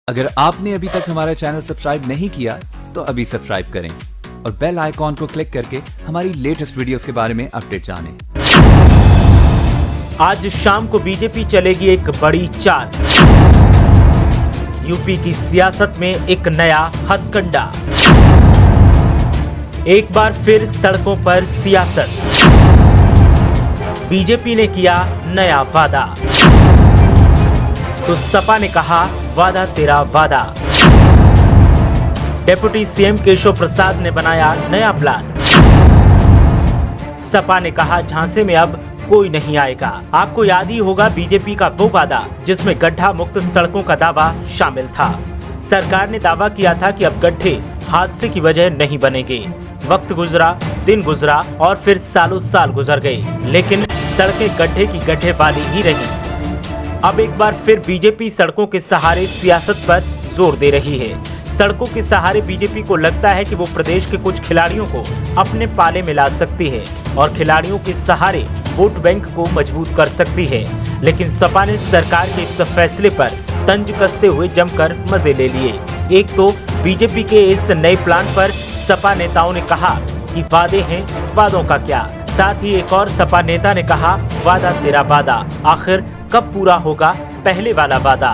अगर आपने अभी तक हमारा चैनल सब्सक्राइब नहीं किया तो अभी सब्सक्राइब करें और बेल आइकॉन को क्लिक करके हमारी लेटेस्ट वीडियोस के बारे में अपडेट जानें। आज शाम को बीजेपी चलेगी एक बड़ी चाल। यूपी की सियासत में एक नया हथकंडा। एक बार फिर सड़कों पर सियासत। बीजेपी ने किया नया वादा तो सपा ने कहा वादा तेरा वादा। डिप्टी सीएम केशव प्रसाद ने बनाया नया प्लान। सपा ने कहा झांसे में अब कोई नहीं आएगा। आपको याद ही होगा बीजेपी का वो वादा जिसमें गड्ढा मुक्त सड़कों का दावा शामिल था। सरकार ने दावा किया था कि अब गड्ढे हादसे की वजह नहीं बनेंगे। वक्त गुजरा, दिन गुजरा और फिर सालों साल गुजर गए, लेकिन सड़कें गड्ढे की गड्ढे वाली ही रही। अब एक बार फिर बीजेपी सड़कों के सहारे सियासत पर जोर दे रही है। सड़कों के सहारे बीजेपी को लगता है कि वो प्रदेश के कुछ खिलाड़ियों को अपने पाले में ला सकती है और खिलाड़ियों के सहारे वोट बैंक को मजबूत कर सकती है। लेकिन सपा ने सरकार के इस फैसले पर तंज कसते हुए जमकर मजे ले लिए। एक तो बीजेपी के इस नए प्लान पर सपा नेताओं ने कहा कि वादे हैं, वादों का क्या। साथ ही एक और सपा नेता ने कहा वादा तेरा वादा, आखिर कब पूरा होगा पहले वाला वादा।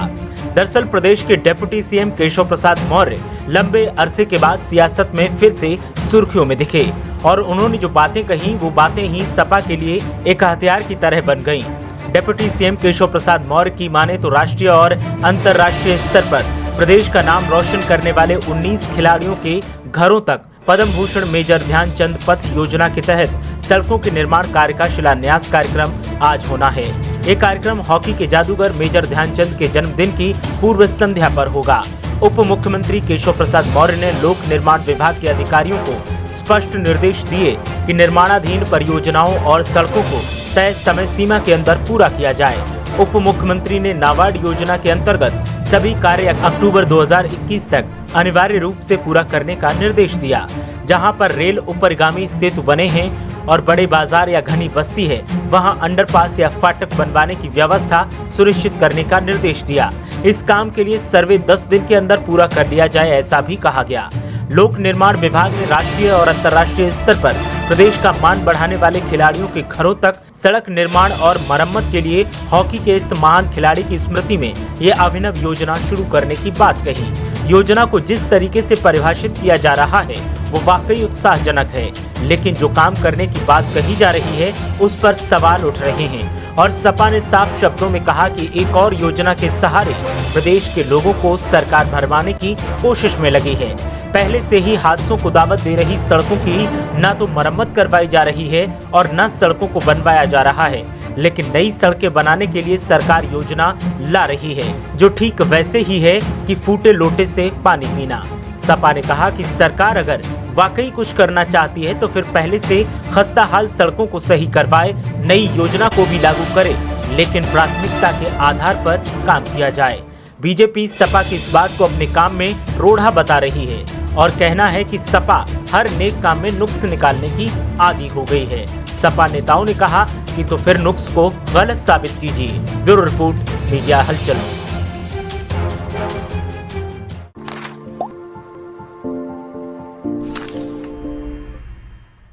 दरअसल प्रदेश के डिप्टी सीएम केशव प्रसाद मौर्य लंबे अरसे के बाद सियासत में फिर से सुर्खियों में दिखे और उन्होंने जो बातें कही वो बातें ही सपा के लिए एक हथियार की तरह बन गईं। डिप्टी सीएम केशव प्रसाद मौर्य की माने तो राष्ट्रीय और अंतर्राष्ट्रीय स्तर पर प्रदेश का नाम रोशन करने वाले 19 खिलाड़ियों के घरों तक पद्म भूषण मेजर ध्यानचंद पथ योजना के तहत सड़कों के निर्माण कार्य का शिलान्यास कार्यक्रम आज होना है। ये कार्यक्रम हॉकी के जादूगर मेजर ध्यानचंद के जन्मदिन की पूर्व संध्या पर होगा। उप मुख्यमंत्री केशव प्रसाद मौर्य ने लोक निर्माण विभाग के अधिकारियों को स्पष्ट निर्देश दिए कि निर्माणाधीन परियोजनाओं और सड़कों को तय समय सीमा के अंदर पूरा किया जाए। उप मुख्यमंत्री ने नाबार्ड योजना के अंतर्गत सभी कार्य अक्टूबर 2021 तक अनिवार्य रूप से पूरा करने का निर्देश दिया। जहां पर रेल ऊपरगामी सेतु बने हैं और बड़े बाजार या घनी बस्ती है, वहां अंडरपास या फाटक बनवाने की व्यवस्था सुनिश्चित करने का निर्देश दिया। इस काम के लिए सर्वे 10 दिन के अंदर पूरा कर लिया जाए, ऐसा भी कहा गया। लोक निर्माण विभाग ने राष्ट्रीय और अंतर्राष्ट्रीय स्तर पर प्रदेश का मान बढ़ाने वाले खिलाड़ियों के घरों तक सड़क निर्माण और मरम्मत के लिए हॉकी के इस महान खिलाड़ी की स्मृति में ये अभिनव योजना शुरू करने की बात कही। योजना को जिस तरीके से परिभाषित किया जा रहा है वो वाकई उत्साहजनक है, लेकिन जो काम करने की बात कही जा रही है उस पर सवाल उठ रहे हैं। और सपा ने साफ शब्दों में कहा कि एक और योजना के सहारे प्रदेश के लोगों को सरकार भरमाने की कोशिश में लगी है। पहले से ही हादसों को दावत दे रही सड़कों की न तो मरम्मत करवाई जा रही है और न सड़कों को बनवाया जा रहा है, लेकिन नई सड़कें बनाने के लिए सरकार योजना ला रही है जो ठीक वैसे ही है कि फूटे लोटे से पानी पीना। सपा ने कहा कि सरकार अगर वाकई कुछ करना चाहती है तो फिर पहले से खस्ता हाल सड़कों को सही करवाए, नई योजना को भी लागू करे, लेकिन प्राथमिकता के आधार पर काम किया जाए। बीजेपी सपा की इस बात को अपने काम में रोड़ा बता रही है और कहना है कि सपा हर नेक काम में नुक्स निकालने की आदी हो गई है। सपा नेताओं ने कहा कि तो फिर नुक्स को गलत साबित कीजिए। ब्यूरो रिपोर्ट, मीडिया हलचल।